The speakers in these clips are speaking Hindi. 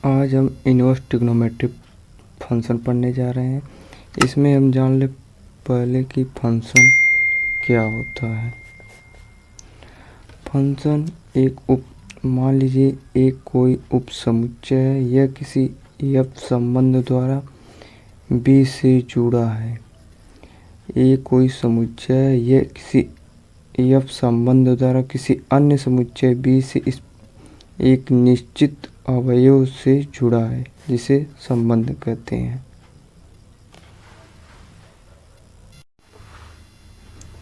आज हम इनवर्स ट्रिग्नोमेट्री फंक्शन पढ़ने जा रहे हैं। इसमें हम जान ले पहले कि फंक्शन क्या होता है। फंक्शन मान लीजिए एक कोई उप समुच्चय है। यह किसी एफ संबंध द्वारा बी से जुड़ा है। एक कोई समुच्चय है, यह किसी एफ संबंध द्वारा किसी अन्य समुच्चय बी से एक निश्चित अवयव से जुड़ा है, जिसे संबंध कहते हैं।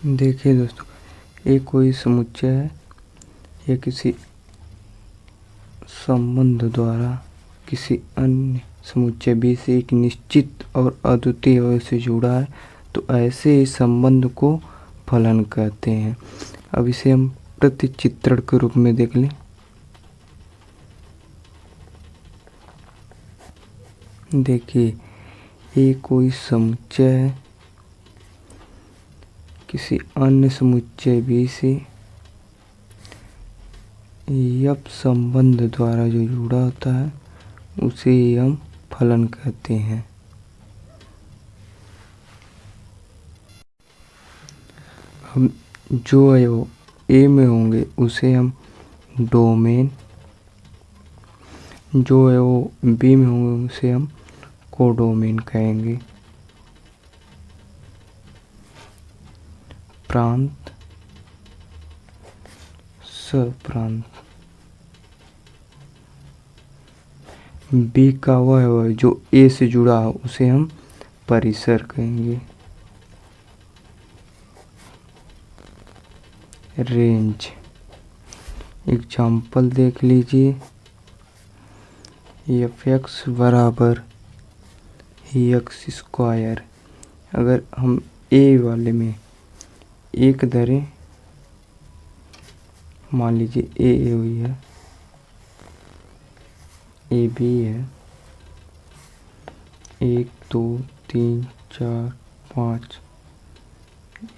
देखिए दोस्तों, एक कोई समुच्चय है, यह किसी संबंध द्वारा किसी अन्य समुच्चय बी से एक निश्चित और अद्वितीय अवयव से जुड़ा है, तो ऐसे इस संबंध को फलन कहते हैं। अब इसे हम प्रतिचित्रण के रूप में देख लें। देखिए, एक कोई समुच्चय है, किसी अन्य समुच्चय बी से एफ संबंध द्वारा जो जुड़ा होता है उसे हम फलन कहते हैं। हम जो अवयव ए में होंगे उसे हम डोमेन, जो अवयव बी में होंगे उसे हम कोडोमेन कहेंगे। प्रांत, सप्रांत। बी का वह अवयव जो ए से जुड़ा हो उसे हम परिसर कहेंगे। रेंज, एग्जाम्पल देख लीजिए। एफ एक्स बराबर एक्स स्क्वायर। अगर हम ए वाले में एक धरें, मान लीजिए ए हुई है, ए बी है, 1 2 3 4 5,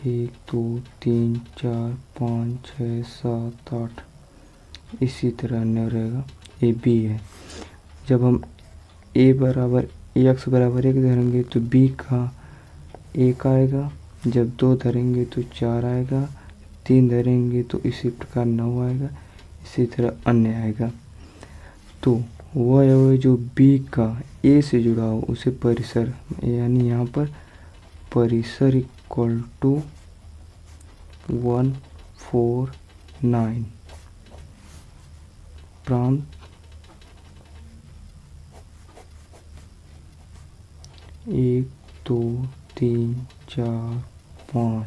1 2 3 4 5 6 7 8, इसी तरह अन्य रहेगा। ए बी है। जब हम ए बराबर एक्स बराबर 1 धरेंगे तो बी का 1 आएगा। जब 2 धरेंगे तो 4 आएगा। 3 धरेंगे तो इसी प्रकार 9 आएगा। इसी तरह अन्य आएगा। तो वह अवयव जो बी का ए से जुड़ा हो उसे परिसर, यानी यहाँ पर परिसर इक्वल टू 1 4 9। प्रांत, 1 2 3 4 5।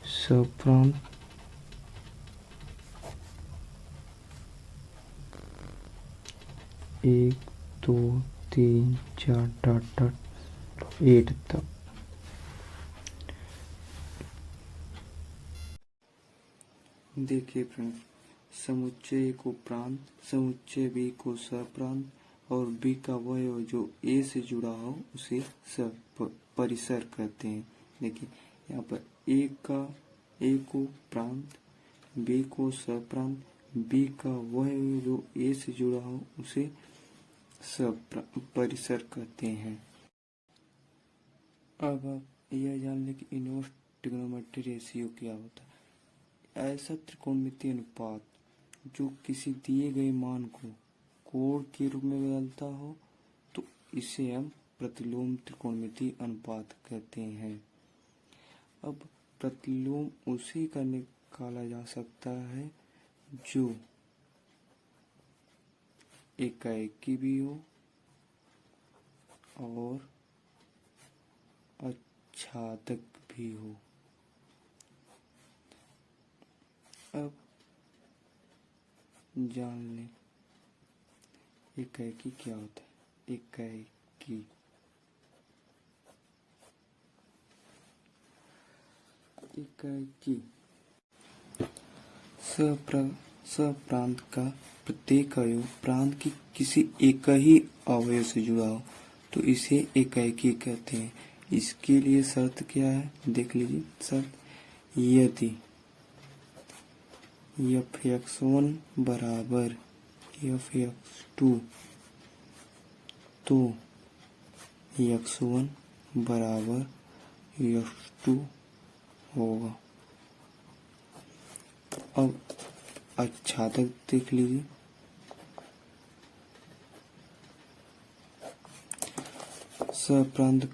सप्रांत, 1 2 3 4 डॉट डॉट 8 तक। देखिए फ्रेंड्स, समुच्चय को प्रांत, समुच्चय बी को सप्रांत और बी का वह जो ए से जुड़ा हो उसे परिसर कहते हैं। देखिए यहाँ पर ए को प्रांत, बी को सप्रांत, बी का वह जो ए से जुड़ा हो उसे परिसर कहते हैं। अब आप यह जान लें कि इनवर्स ट्रिग्नोमेट्री रेशियो क्या होता है। ऐसा त्रिकोणमितीय अनुपात जो किसी दिए गए मान को कोण के रूप में बदलता हो, तो इसे हम प्रतिलोम त्रिकोणमितीय अनुपात कहते हैं। अब प्रतिलोम उसी का निकाला जा सकता है जो एकाएकी भी हो और आच्छादक भी हो। अब जान लें एकाएकी क्या होता है। एकाएकी सप्रांत का प्रत्येक अवयव प्रांत की किसी एक ही अवयव से जुड़ा हो तो इसे एकाएकी कहते हैं। इसके लिए शर्त क्या है, देख लीजिए। शर्त, यदि f(x1) बराबर f(x2) तो x1 बराबर x2 होगा। अब आच्छादक देख लीजिए। सप्रांत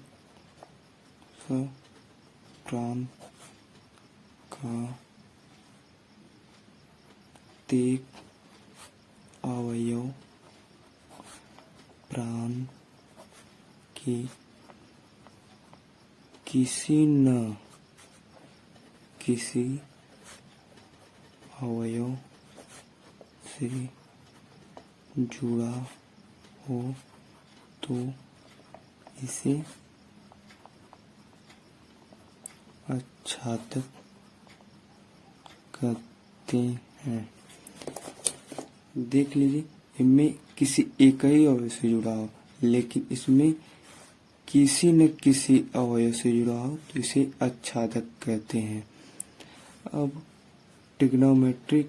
का प्रत्येक अवयव प्रांत के किसी न किसी अवयव से जुड़ा हो तो इसे आच्छादक कहते हैं। देख लीजिए, इनमें किसी एक ही अवयव से जुड़ा हो, लेकिन इसमें किसी न किसी अवयव से जुड़ा हो तो इसे आच्छादक कहते हैं। अब ट्रिग्नोमेट्री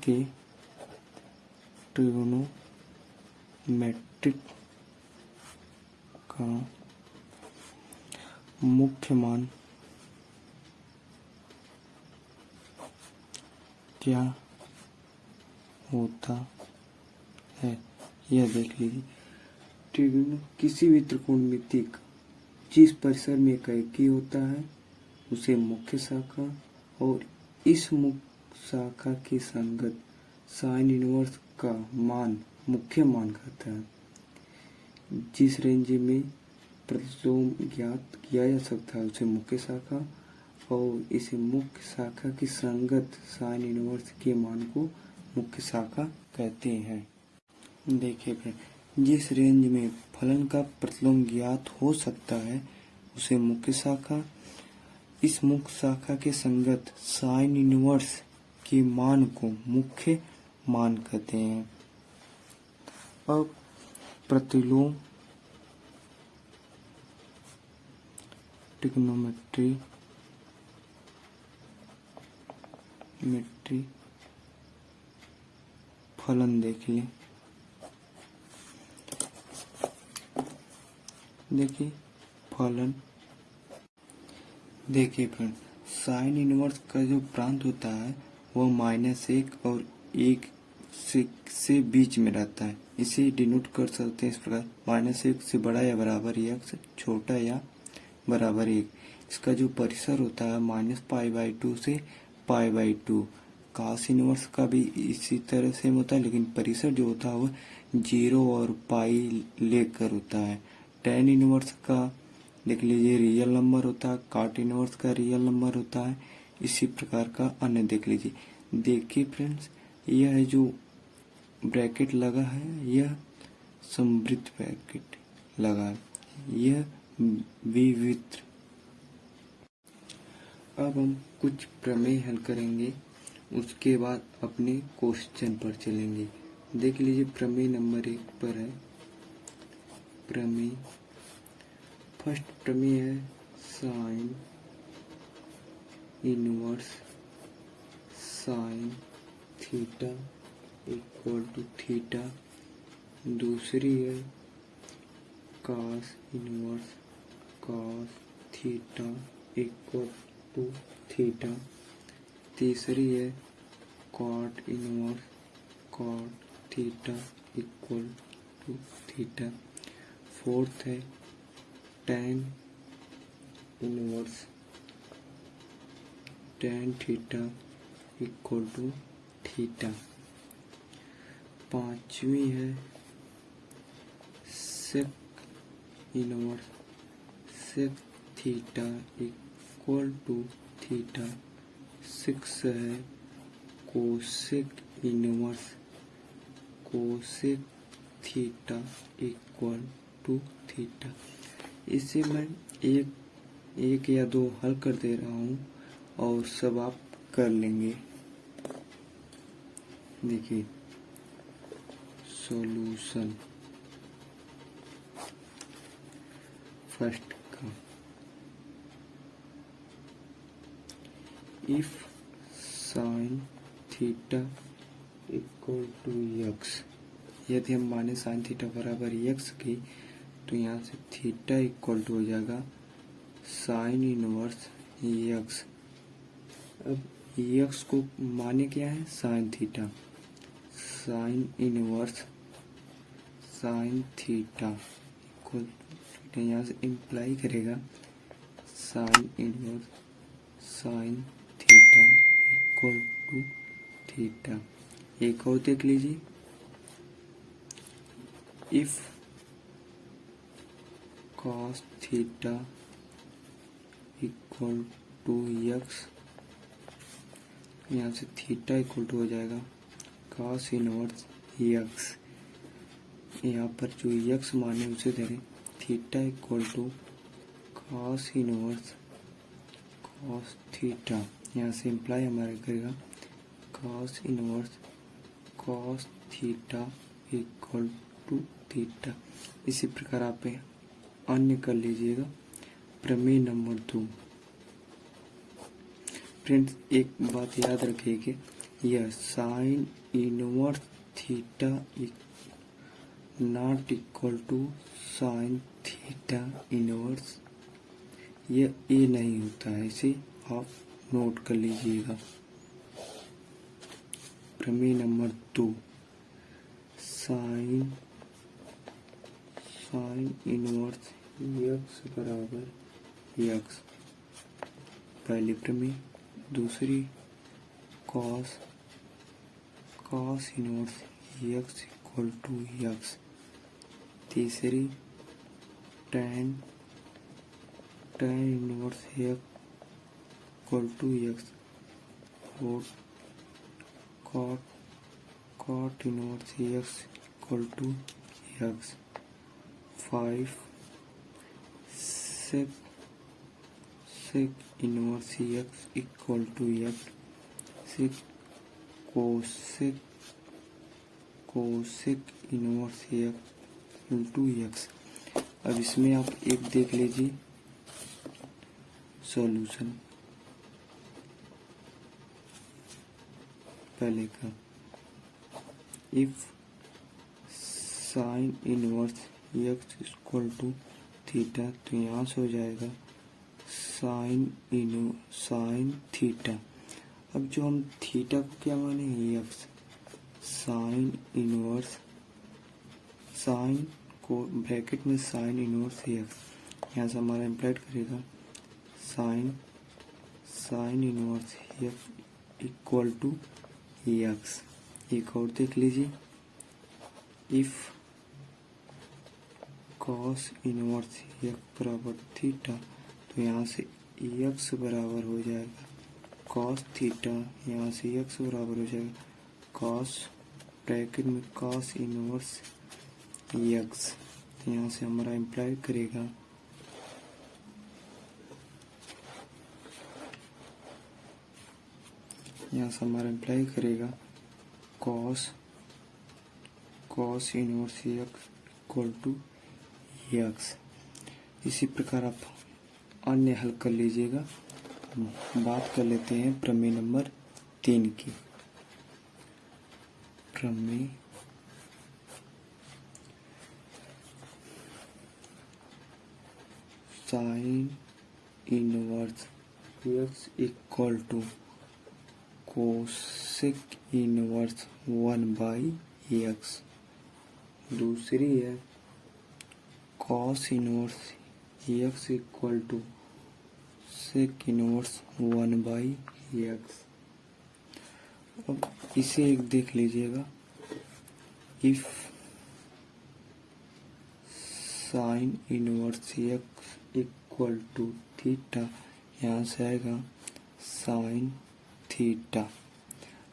का मुख्य मान क्या होता है, यह देख लीजिए। किसी भी त्रिकोणमिति का जिस परिसर में एकाकी होता है उसे मुख्य शाखा और इस मुख्य शाखा की संगत साइन इनवर्स का मान मुख्य मान कहता है। जिस रेंज में प्रतिलोम ज्ञात किया जा सकता है उसे मुख्य शाखा और इसे मुख्य शाखा की संगत साइन इनवर्स के मान को मुख्य शाखा कहते हैं। देखिए फ्रेंड, जिस रेंज में फलन का प्रतिलोम ज्ञात हो सकता है उसे मुख्य शाखा, इस मुख्य शाखा के संगत साइन इनवर्स के मान को मुख्य मान कहते हैं। अब प्रतिलोम ट्रिग्नोमेट्री फलन देख लें। देखिए फलन, देखिए फ्रेंड, साइन इनवर्स का जो प्रांत होता है वह -1 और 1 से बीच में रहता है। इसे डिनोट कर सकते हैं इस प्रकार, -1 से बड़ा या बराबर x, छोटा या बराबर 1। इसका जो परिसर होता है -π/2 से π/2। cos इनवर्स का भी इसी तरह से होता है, लेकिन परिसर जो होता है वह 0 और पाई लेकर होता है। tan इनवर्स का देख लीजिए रियल नंबर होता है, cot इनवर्स का रियल नंबर होता है। इसी प्रकार का अन्य देख लीजिए। देखिए फ्रेंड्स, यह जो ब्रैकेट लगा है यह समवृत्त ब्रैकेट लगा है, यह विवृत्त। अब हम कुछ प्रमेय हल करेंगे, उसके बाद अपने क्वेश्चन पर चलेंगे। देख लीजिए, प्रमेय नंबर 1 पर है। प्रमेय फर्स्ट प्रमेय है sine inverse sine theta equal to theta. दूसरी है cos inverse cos theta equal to theta. तीसरी है cot inverse cot theta equal to theta. Fourth है tan inverse tan theta equal to theta. पांचवी है sec inverse sec theta equal to theta. Six है cosec inverse cosec theta equal to theta. इसे मैं एक या दो हल कर दे रहा हूँ और सब आप कर लेंगे। देखिए सॉल्यूशन फर्स्ट का, if sine theta equal to x, यदि हम माने साइन थीटा बराबर x की, तो यहाँ से थीटा इक्वल टू हो जाएगा साइन इनवर्स एक्स। अब एक्स को माने क्या है, sine theta, sine inverse sine theta equal to, यहाँ से इम्प्लाई करेगा sine inverse sine theta equal to theta. एक और देख लीजिए, if cos theta equal to x, यहाँ से थीटा इक्वल टू हो जाएगा cos इनवर्स एक्स। यहाँ पर जो एक्स माने उसे धरें, theta equal to cos inverse cos theta. यहाँ से इम्प्लाई हमारा करेगा cos inverse cos theta equal to theta. इसी प्रकार आप अन्य कर लीजिएगा। प्रमेय नंबर 2। फ्रेंड्स, एक बात याद रखिए कि यह sine inverse theta not equal to sine theta inverse, यह ए नहीं होता है, इसे आप नोट कर लीजिएगा। प्रमेय नंबर 2, साइन इनवर्स एक्स बराबर एक्स, पहली प्रमेय। दूसरी cos inverse x equal to x. तीसरी tan inverse x equal to x. और cot inverse x equal to x. 5 sec inverse x equal to x. 6 cosec inverse x equal to x. अब इसमें आप एक देख लीजिए सॉल्यूशन पहले का। If sine inverse x equal to theta, तो यहाँ से हो जाएगा साइन थीटा। अब जो हम थीटा को क्या माने, एक्स, साइन इनवर्स साइन को ब्रैकेट में साइन इनवर्स एक्स, यहाँ से हमारा इम्प्लाइड करेगा sine inverse x equal to x. एक और देख लीजिए, इफ cos इनवर्स एक्स बराबर थीटा, तो यहाँ से एक्स बराबर हो जाएगा cos थीटा, यहाँ से एक्स बराबर हो जाएगा cos ब्रैकेट में cos इनवर्स एक्स। यहाँ से हमारा इम्प्लाई करेगा cos inverse x equal to x. इसी प्रकार आप अन्य हल कर लीजिएगा। बात कर लेते हैं प्रमेय नंबर 3 की। प्रमेय sine inverse x equal to cosec inverse 1/x। दूसरी है cos inverse x equal to sec inverse 1/x। अब इसे एक देख लीजिएगा, if sine inverse x equal to theta, यहाँ से आएगा साइन थीटा।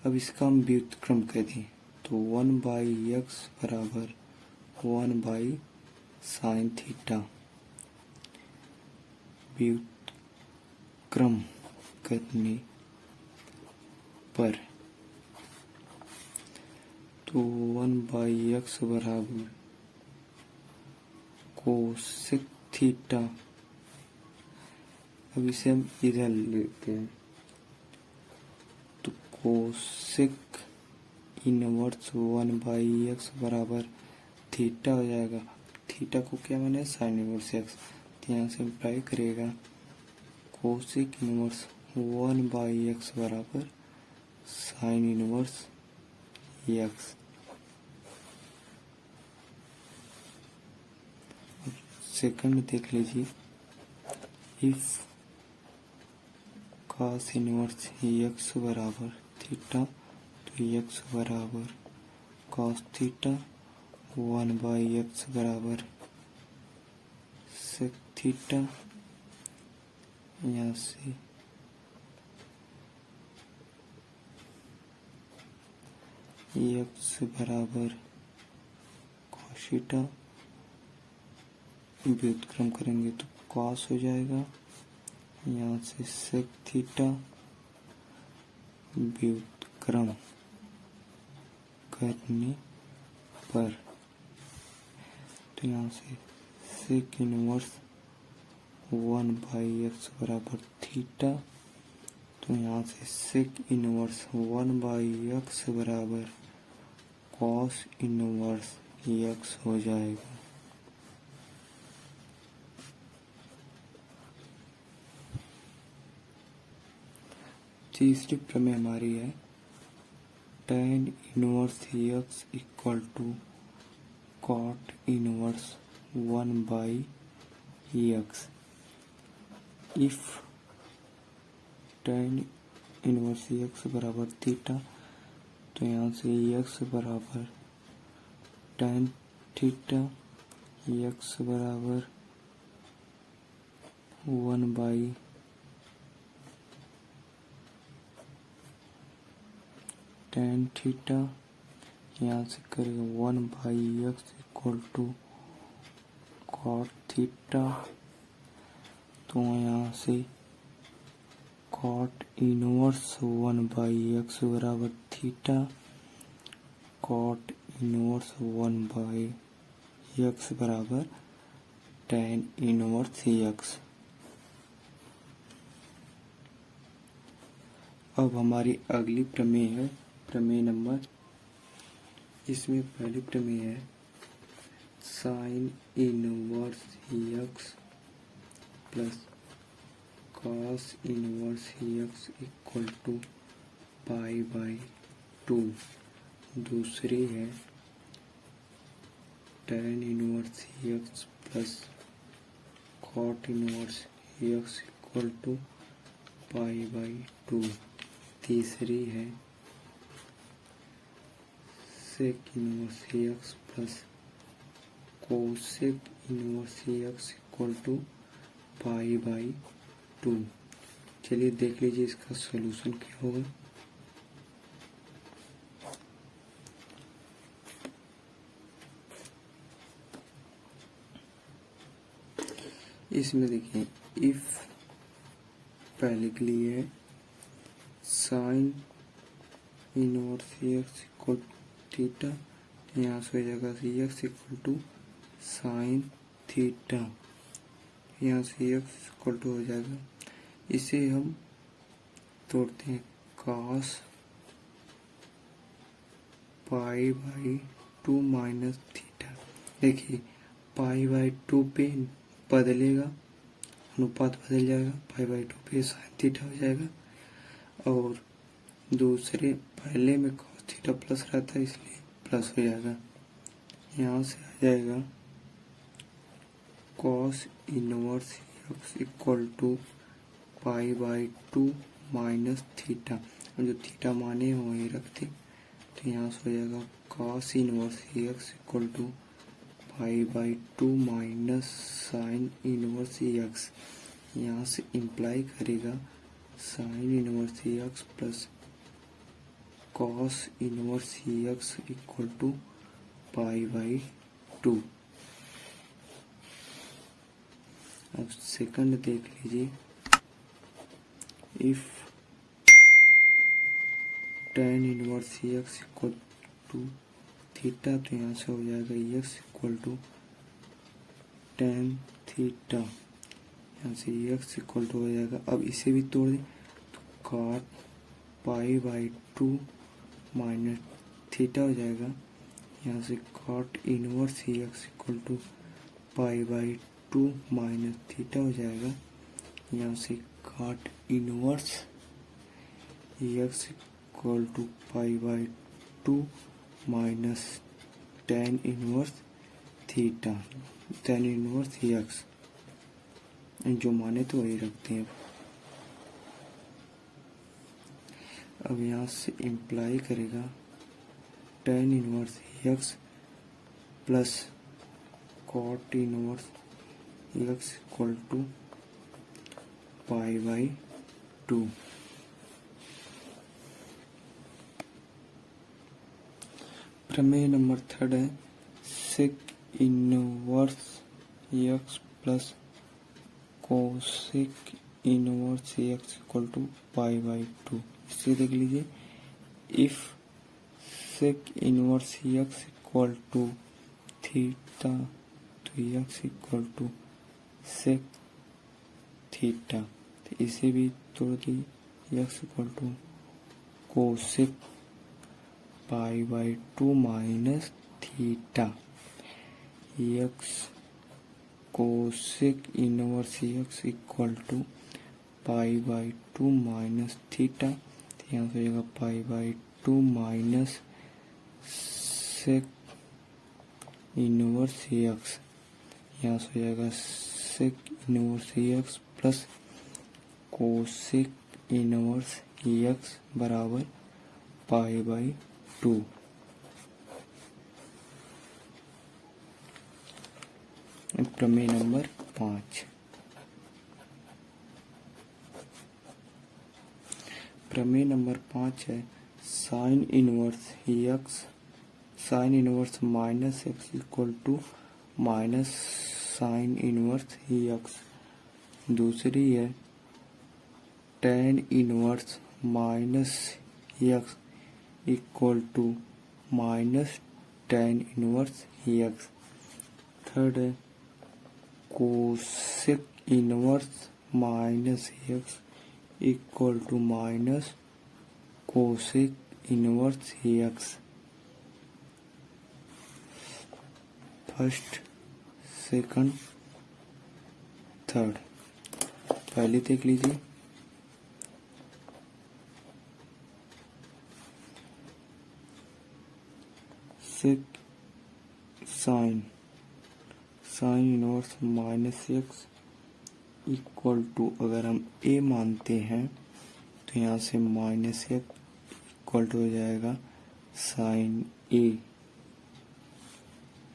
अब इसका हम व्युत्क्रम कर दें, तो 1/x बराबर 1/sin थीटा। व्युत्क्रम करने पर तो 1/x बराबर कोसेक थीटा। अब इसे हम इधर लेते हैं, तो कोसेक इनवर्स 1/x बराबर थीटा हो जाएगा। थीटा को क्या माने साइन इनवर्स एक्स, तो यहाँ से इम्प्लाई करेगा कोसेक इनवर्स 1/x बराबर साइन इनवर्स एक्स। सेकंड देख लीजिए, इफ cos इनवर्स एक्स बराबर थीटा, तो एक्स बराबर cos थीटा 1/x बराबर सेक थीटा, यहाँ से एक्स बराबर cos थीटा, व्युत्क्रम करेंगे तो cos हो जाएगा, यहाँ से सेक थीटा, व्युत्क्रम करने पर, तो यहाँ से सेक इनवर्स 1/x बराबर थीटा, तो यहाँ से सेक इनवर्स 1/x बराबर कॉस इनवर्स x हो जाएगा। तीसरी प्रमेय हमारी है tan inverse x equal to cot inverse 1/x। If tan inverse x बराबर थीटा, तो यहाँ से x बराबर tan थीटा, x बराबर 1 tan थीटा, यहाँ से करेगा 1/x equal to cot theta, तो यहाँ से कॉट इनवर्स 1/x बराबर थीटा, कॉट इनवर्स 1/x बराबर tan इनवर्स x। अब हमारी अगली प्रमेय है प्रमेय नंबर, इसमें पहली प्रमेय है sine inverse x plus cos inverse x equal to π/2। दूसरी है tan inverse x plus cot inverse x equal to π/2। तीसरी है sec inverse x plus cosec inverse x equal to π/2। चलिए देख लीजिए इसका सॉल्यूशन क्या होगा। इसमें देखिए, इफ पहले के लिए है sine inverse x equal theta, यहाँ से हो जाएगा x equal to sine theta, यहाँ से x इक्वल टू हो जाएगा, इसे हम तोड़ते हैं cos π/2 माइनस थीटा। देखिए π/2 पे बदलेगा, अनुपात बदल जाएगा, π/2 पे साइन थीटा हो जाएगा, और दूसरे पहले में cos थीटा प्लस रहता है इसलिए प्लस हो जाएगा, यहाँ से आ जाएगा cos inverse x equal to π/2 minus theta, और जो थीटा माने हो वही रखते, तो यहाँ से हो जाएगा cos inverse x equal to π/2 minus sine inverse x। यहाँ से इम्प्लाई करेगा sine inverse x plus cos inverse x equal to π/2। अब सेकंड देख लीजिए, if tan inverse x equal to theta, तो यहाँ से हो जाएगा x equal to tan theta, यहाँ से x इक्वल टू हो जाएगा। अब इसे भी तोड़ दें तो cot π/2 माइनस थीटा हो जाएगा, यहाँ से cot inverse x equal to pi by 2 minus theta हो जाएगा। यहाँ से cot inverse x equal to pi by 2 minus tan inverse theta, tan inverse x, जो माने तो वही रखते हैं। अब यहाँ से इम्प्लाई करेगा tan inverse x plus cot inverse x equal to pi by 2। प्रमेय नंबर थर्ड है sec inverse x plus cosec inverse x equal to pi by 2। इससे देख लीजिए, if sec inverse x equal to theta तो x equal to sec theta, तो इसे भी तोड़ दी, x equal to cosec pi by 2 minus theta, x cosec inverse x equal to pi by 2 minus theta, तो यहाँ से हो जाएगा pi by 2 minus sec inverse x, यहाँ से हो जाएगा sec inverse x plus cosec inverse x बराबर पाई बाई 2। प्रमेय नंबर 5। प्रमेय नंबर 5 है sine inverse x, sine inverse minus x equal to minus sine inverse x. दूसरी है tan inverse minus x equal to minus tan inverse x. Third है cosec inverse minus x equal to minus cosec inverse x. First, second, third. पहले देख लीजिए, sec sine inverse minus x equal to, अगर हम ए मानते हैं तो यहाँ से माइनस एक्स इक्वल टू हो जाएगा साइन ए,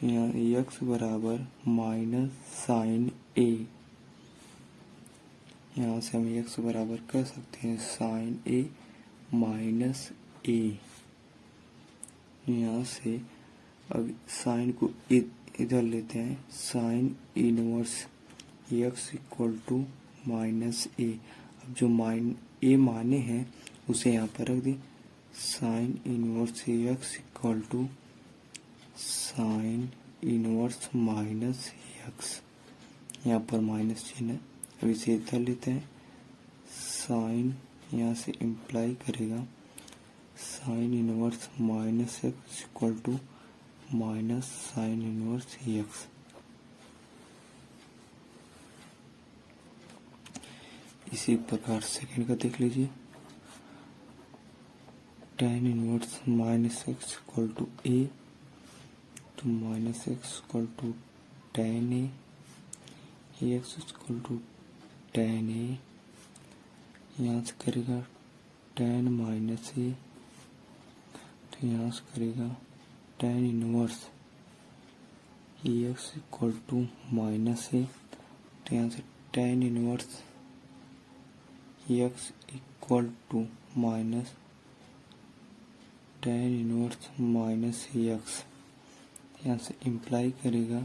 यहाँ एक्स बराबर माइनस साइन ए, यहाँ से हम एक्स बराबर कर सकते हैं साइन ए माइनस ए। यहाँ से अब साइन को इधर लेते हैं, sine inverse x equal to minus a. अब जो ए माने हैं उसे यहाँ पर रख दी, sine inverse x equal to sine inverse minus x, यहाँ पर माइनस चिन्ह है। अब इसे इधर लेते हैं, साइन यहाँ से इम्प्लाई करेगा sine inverse minus x equal to minus sine inverse x. इसी प्रकार सेकंड का देख लीजिए, tan inverse minus x equal to a, तो minus x equal to tan a, x equal to tan a, यहाँ से करेगा टेन माइनस ए, तो यहाँ से करेगा tan inverse x equal to minus a, तो यहाँ से tan inverse x equal to minus tan inverse minus x, यहाँ से इम्प्लाई करेगा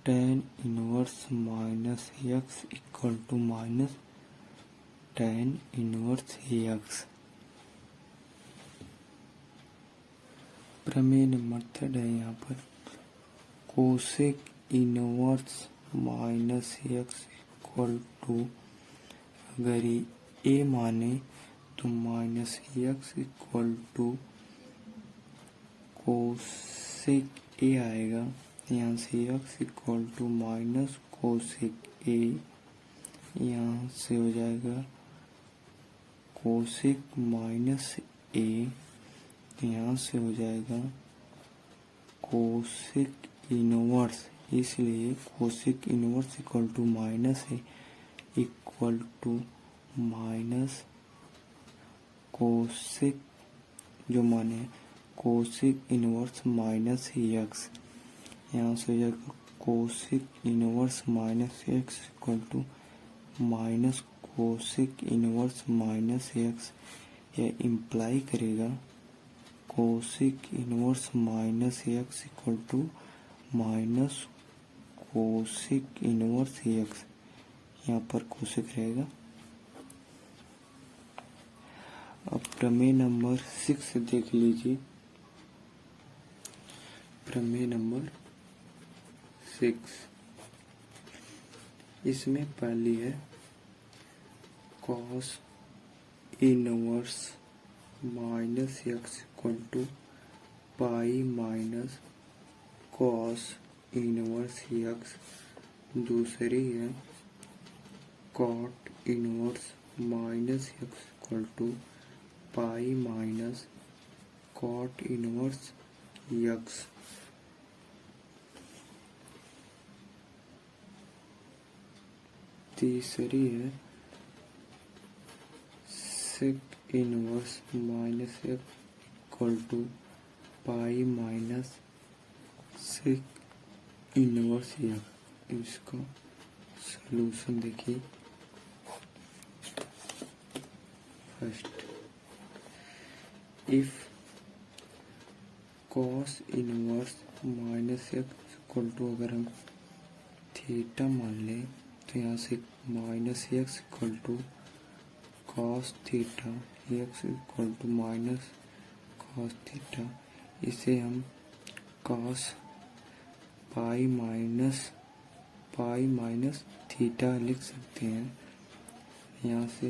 tan inverse minus x equal to minus tan inverse x. प्रमेय नंबर थर्ड है यहाँ पर cosec inverse minus x equal to, अगर ए माने तो minus x equal to cosec a आएगा, यहाँ से x equal to minus cosec a, यहाँ से हो जाएगा कोसेक माइनस ए, यहाँ से हो जाएगा कोसेक इनवर्स, इसलिए cosec inverse equal to minus है इक्वल टू माइनस कोसेक, जो माने कोसेक इनवर्स माइनस एक्स, यहाँ से हो जाएगा cosec inverse minus x equal to minus cosec inverse minus x. यह इम्प्लाई करेगा cosec inverse minus x equal to minus cosec inverse x, यहाँ पर कोसेक रहेगा। अब प्रमेय नंबर 6 देख लीजिए। प्रमेय नंबर 6, इसमें पहली है cos inverse minus x equal to pi minus cos inverse x. दूसरी है cot inverse minus x equal to pi minus cot inverse x. तीसरी है sec inverse minus x equal to pi minus sec inverse x. इसका सलूशन देखिए। First, if cos inverse minus x equal to, अगर हम थीटा मान लें तो यहाँ से minus x equal to cos theta, x equal to minus cos theta, इसे हम कॉस पाई माइनस थीटा लिख सकते हैं। यहाँ से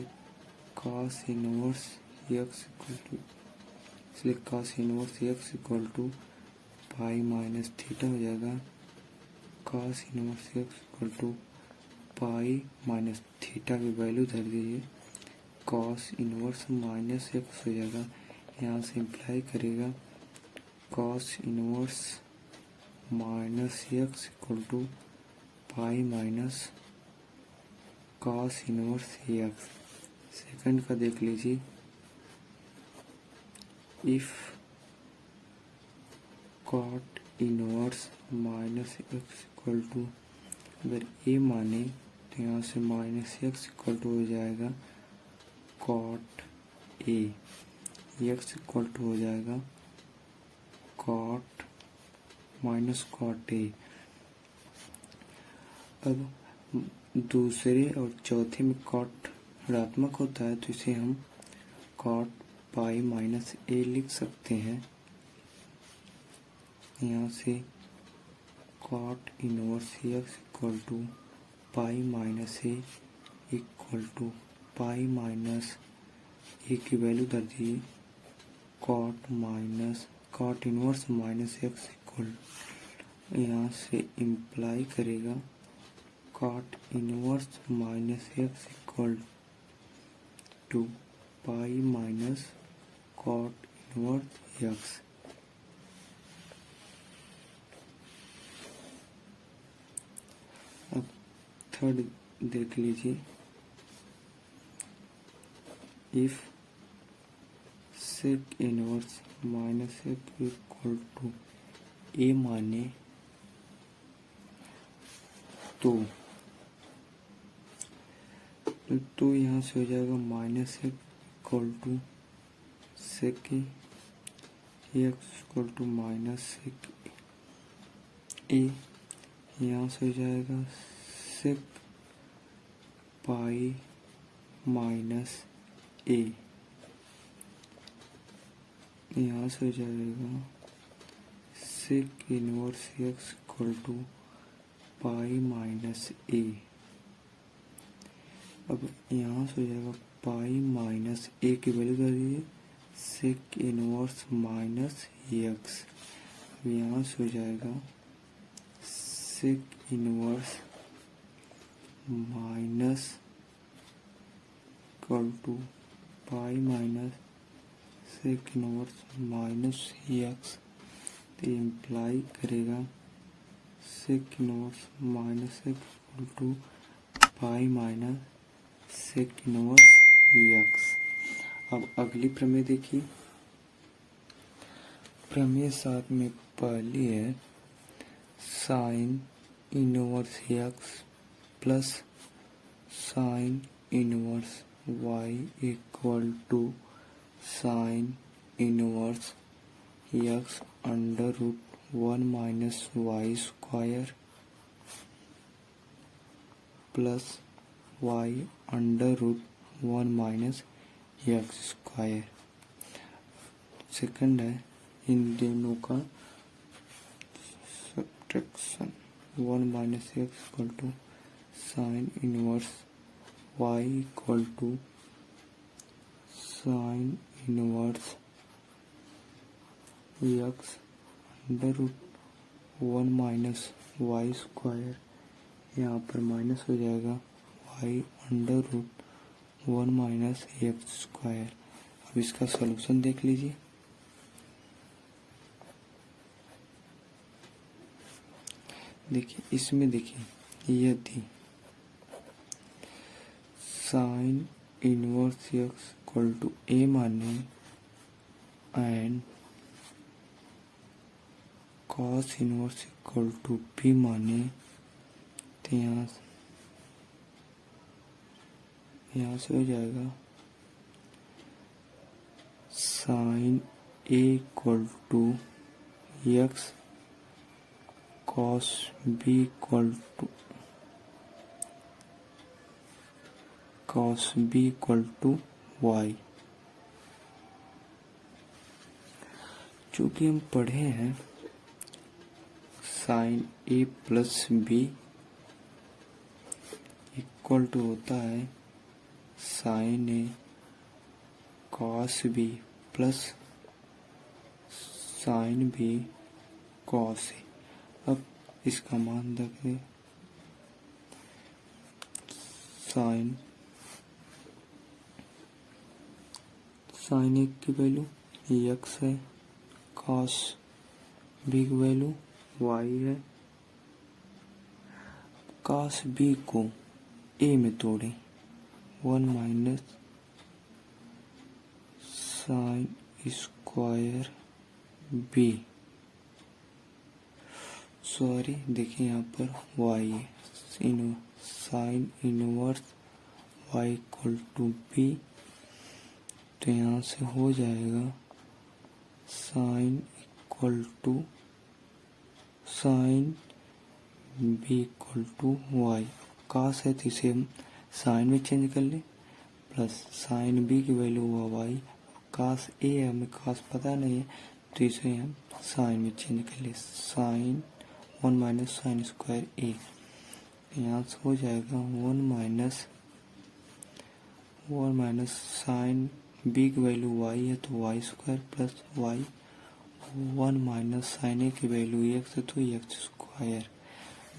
cos inverse x equal to, इसलिए cos inverse x equal to pi minus theta हो जाएगा। Cos inverse x equal to pi minus theta की वैल्यू धर दीजिए, कॉस इनवर्स माइनस एक्स हो जाएगा। यहाँ से इम्प्लाई करेगा cos inverse minus x equal to pi minus cos inverse x. Second का देख लीजिए। If cot inverse minus x equal to, अगर ए माने तो यहाँ से माइनस एक्स इक्वल टू हो जाएगा cot a, x equal to हो जाएगा कॉट माइनस कॉट ए। अब दूसरे और चौथे में कॉट ऋणात्मक होता है तो इसे हम कॉट पाई माइनस ए लिख सकते हैं। यहाँ से cot inverse x equal to pi minus a equal to pi minus a की वैल्यू धर दीजिए, cot inverse minus x equal, यहाँ से इम्प्लाई करेगा cot inverse minus x equal to pi minus cot inverse x. अब थर्ड देख लीजिए। If sec inverse minus x equal to a माने तो यहाँ से हो जाएगा minus x equal to sec x equal to minus sec ए, यहाँ से हो जाएगा सेक पाई माइनस ए, यहाँ से हो जाएगा sec inverse x equal to pi minus a. अब यहाँ से हो जाएगा पाई माइनस ए की वैल्यू कर दीजिए, सेक इनवर्स माइनस एक्स। अब यहाँ से हो जाएगा sec inverse minus equal to pi minus sec inverse minus x, तो इम्प्लाई करेगा sec inverse minus x equal to pi minus sec inverse x. अब अगली प्रमेय देखिए, प्रमेय 7 में पहली है sine inverse x plus sine inverse y equal to sine inverse x under root 1 minus y square plus y under root 1 minus x square. Second है इन दोनों का subtraction 1 minus x equal to sine inverse y equal to sine inverse x under root 1 minus y square, यहाँ पर माइनस हो जाएगा y under root 1 minus x square. अब इसका सॉल्यूशन देख लीजिए। देखिए इसमें देखिए यदि sine inverse x equal to a माने and cos inverse equal to b माने, तो यहाँ से हो जाएगा sine a equal to x cos b equal to y. चूंकि हम पढ़े हैं sine a plus b equal to होता है sine a cos b plus sine b cos a. अब इसका मान रखें साइन ए की वैल्यू एक्स है, कॉस बी की वैल्यू वाई है। कॉस बी को ए में तोड़ें 1 minus sine square b, sorry देखिए यहाँ पर वाई है, sine inverse y equal to b, तो यहाँ से हो जाएगा sine equal to sine b equal to y. Cos है तो इसे हम साइन में चेंज कर ले, प्लस साइन बी की वैल्यू हुआ वाई, कास ए है हमें कास पता नहीं है तो इसे हम साइन में चेंज कर ले, sine 1 minus sine square a, यहाँ से हो जाएगा 1 माइनस साइन बी की वैल्यू वाई है तो y square plus y, 1 minus sine a की वैल्यू एक्स है तो एक्स स्क्वायर।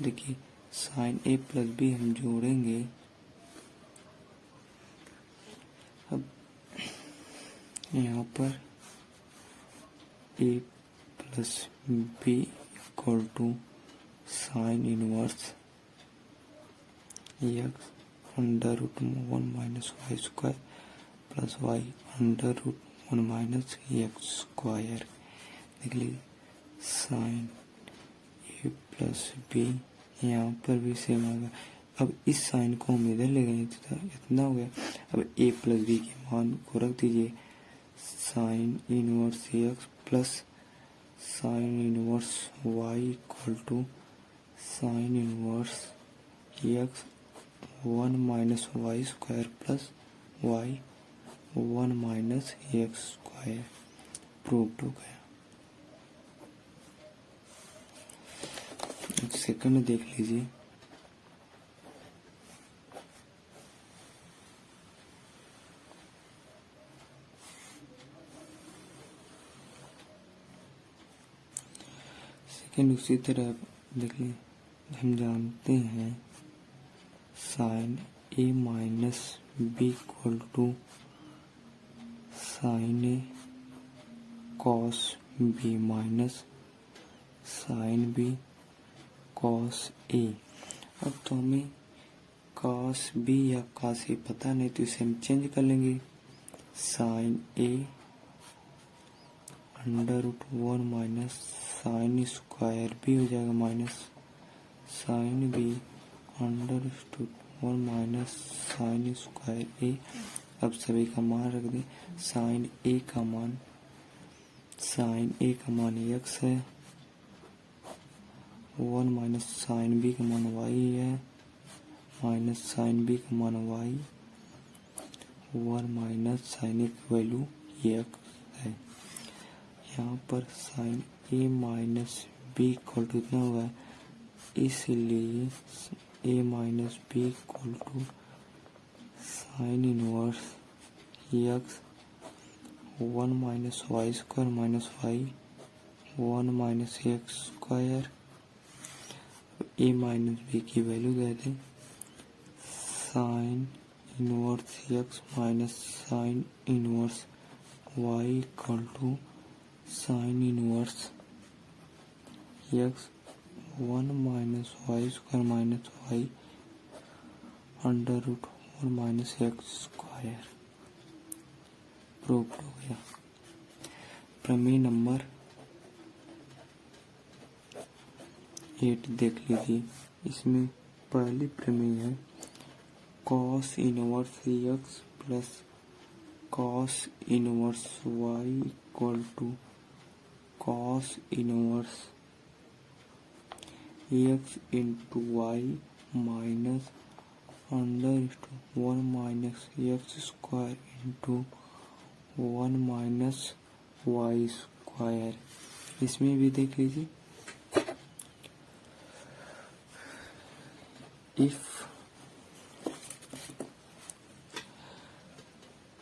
देखिए साइन ए प्लस बी हम जोड़ेंगे, अब यहाँ पर a plus b equal to sine inverse x under root 1 minus y square plus y under root 1 minus x square. देख लीजिए साइन ए प्लस बी, यहाँ पर भी सेम आ गया। अब इस साइन को हम इधर ले गए तो इतना हो गया। अब ए प्लस बी के मान को रख दीजिए, sine inverse x plus sine inverse y equal to sine inverse x 1 minus y square plus y 1 minus x square. Proved हो गया। सेकंड देख लीजिए, सेकंड उसी तरह देख लीजिए हम जानते हैं sine a minus b equal to sine a cos b minus sine b cos a. अब तो हमें कॉस बी या कॉस ए पता नहीं, तो इसे हम चेंज कर लेंगे। Sine a under root 1 minus sine square b हो जाएगा minus sine b under root 1 minus sine square a. अब सभी का मान रख दें। साइन ए का मान एक्स है, 1 माइनस साइन बी का मान वाई है, माइनस साइन बी का मान वाई, 1 माइनस साइन ए की वैल्यू एक्स है। यहाँ पर sine a minus b equal to इतना हुआ है, इसलिए a minus b equal to sine inverse x 1 minus y square minus y 1 minus x square. A minus b की वैल्यू दे दें। Sine inverse x minus sine inverse y equal to sine inverse x 1 minus y square minus y under root 1 minus x square. Proved हो गया। प्रमेय नंबर 8 देख लीजिए। इसमें पहली प्रमेय है cos inverse x plus cos inverse y equal to cos inverse x into y minus under 1 minus x square into 1 minus y square. इसमें भी देख लीजिए। If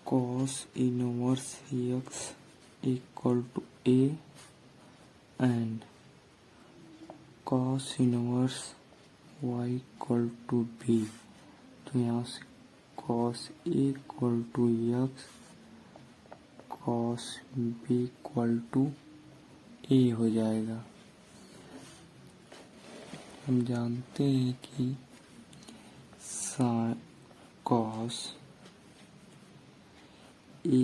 cos inverse x equal to a and cos inverse y equal to b, तो यहाँ से cos a equal to x cos b equal to a हो जाएगा। हम जानते हैं कि cos a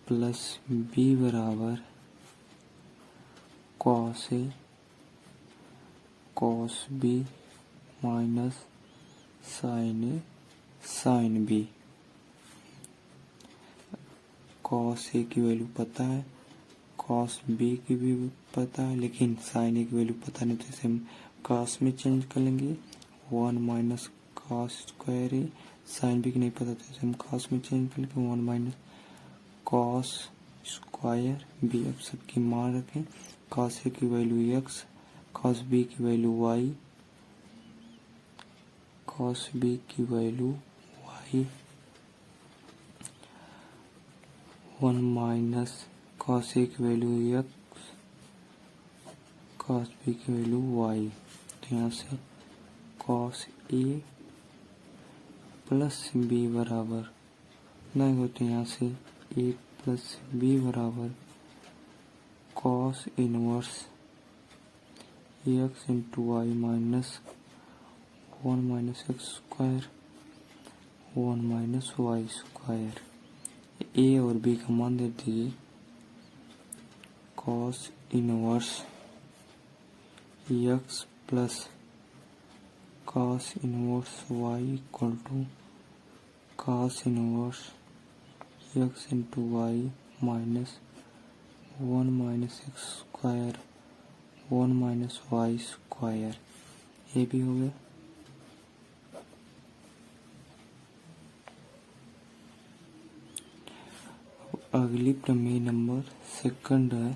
प्लस b बराबर cos a cos b minus sin a sin b। cos a की वैल्यू पता है, cos b की भी पता है, लेकिन sin a की वैल्यू पता नहीं, तो इसे हम cos में चेंज कर लेंगे। 1 minus cos square a, sin b की नहीं पता, तो इसे हम cos में चेंज कर लेंगे। 1 माइनस cos स्क्वायर b। अब सबकी मान रखें। cos a की वैल्यू x, cos b की वैल्यू y, cos b की value y, 1 minus cos a की वैल्यू x, cos b की वैल्यू y। तो यहाँ से cos a प्लस b बराबर नहीं होते, यहाँ से a प्लस b बराबर cos inverse x into y minus 1 minus x square 1 minus y square. a और b का मान दे दीजिए। cos inverse x plus cos inverse y equal to cos inverse x into y minus 1 minus x square 1 minus y square. ये भी हो गया। अगली प्रमेय नंबर सेकंड है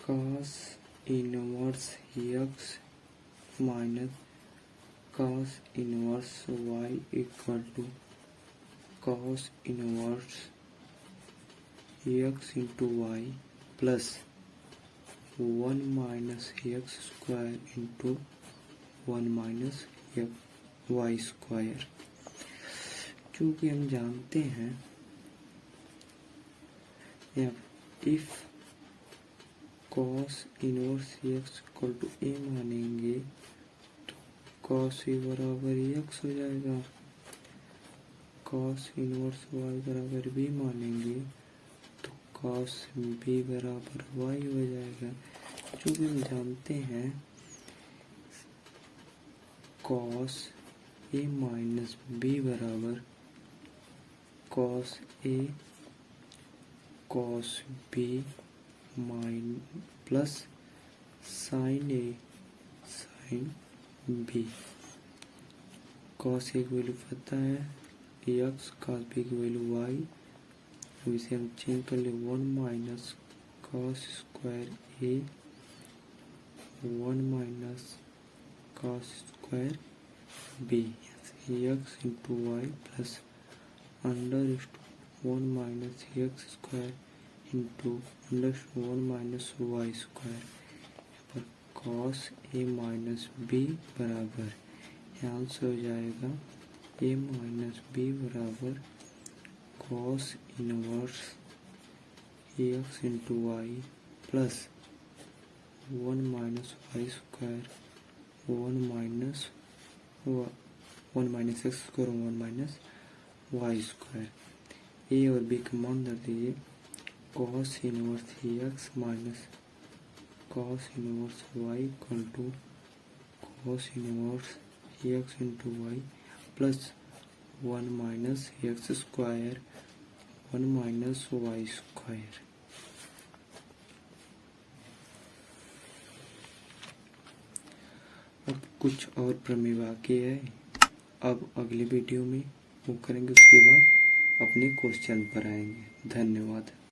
cos inverse x minus cos inverse y equal to cos inverse x into y plus 1 minus x square into 1 minus y square. क्योंकि हम जानते हैं if cos inverse x equal to a मानेंगे तो कॉस ए बराबर एक्स हो जाएगा, कॉस इनवर्स वाई बराबर बी मानेंगे तो कॉस बी बराबर वाई हो जाएगा। क्योंकि हम जानते हैं कॉस ए माइनस बी बराबर cos a cos b minus plus sine a sine b. Cos a की वैल्यू पता है एक्स, कॉस बी की वैल्यू वाई। अब इसे हम चेंज कर ले 1 minus cos square a 1 minus cos square b x into y plus under 1 minus x square into under 1 minus y square पर कॉस ए माइनस बी बराबर यहाँ से हो जाएगा ए माइनस बी बराबर cos inverse x into y plus 1 minus y square 1 minus x square 1 minus y square. A और बी का मान दे दीजिए cos inverse x minus cos inverse y equal to cos inverse x into y plus 1 minus x square 1 minus y square. अब कुछ और प्रमेय बाकी है, अब अगले वीडियो में वो करेंगे, उसके बाद अपने क्वेश्चन पर आएंगे। धन्यवाद।